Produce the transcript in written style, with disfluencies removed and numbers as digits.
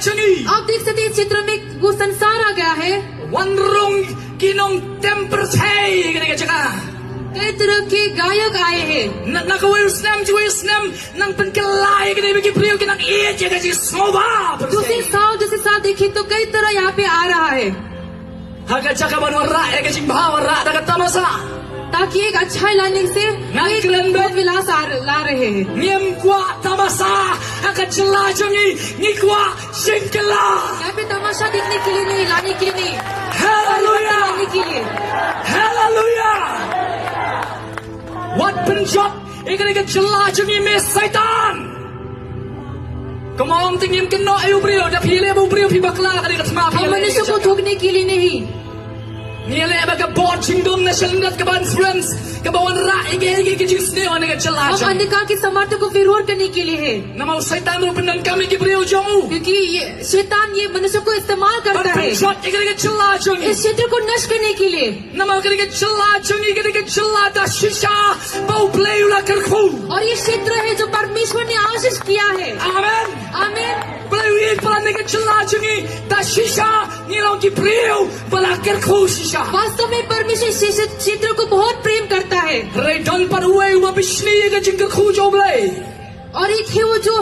changi. आप देख सकते हैं इस चित्र में वो संसार आ गया है. Wan rong kinong tempersay kini ka chaka. कई तरह के गायक आए हैं. Naka-Wilsnam nang penkelay kini bagi priyo kinang iya jaga si smoba. दूसरे साल देखिए तो कई तरह यहाँ पे आ रहा है. Haga chaka banwarra ega sing bawarra daga tamasa. ताकि एक अच्छा लाने से एक विलास ला रहे हैं. Niem kwa tamasa haga chelajungi nikwa singkela. यहाँ पे तमाशा देखने के लिए नहीं, लाने के लिए नहीं, Hallelujah. लाने के लिए. Hallelujah. What penjot ikani ka chelajungi me Satan. Kumong tingim keno ayu priyo da phile bu priyo phi bakla kani ka thma हम phile. मनुष्य को थोकने के लिए नहीं. Nile baga bot chingdom na shalnat ka ban friends ka bawan ra ige ki jisne one ka हम chelajung. अंधकार के समर्थक को विरोध करने के लिए है. Nama Satan rupenan kami ki priyo jamu. क्योंकि ये शैतान ये मनुष्य को इस्तेमाल But करता है penjot ikani ka chelajung. इस क्षेत्र को नष्ट करने के लिए. Nama ikani ka chelajung ikani ka chelada shisha bau play ula kerku. और ये क्षेत्र है जो परमेश्वर ने आशीष किया है. Amen. आमीन. Play pala ni ka chelajungi da shisha nilong ki priyo pala kerku shisha. वास्तव में परमेश्वर इस क्षेत्र को बहुत प्रेम करता है. Redon par uwe uma bishni ka jingka ku joblay. और एक है वो जो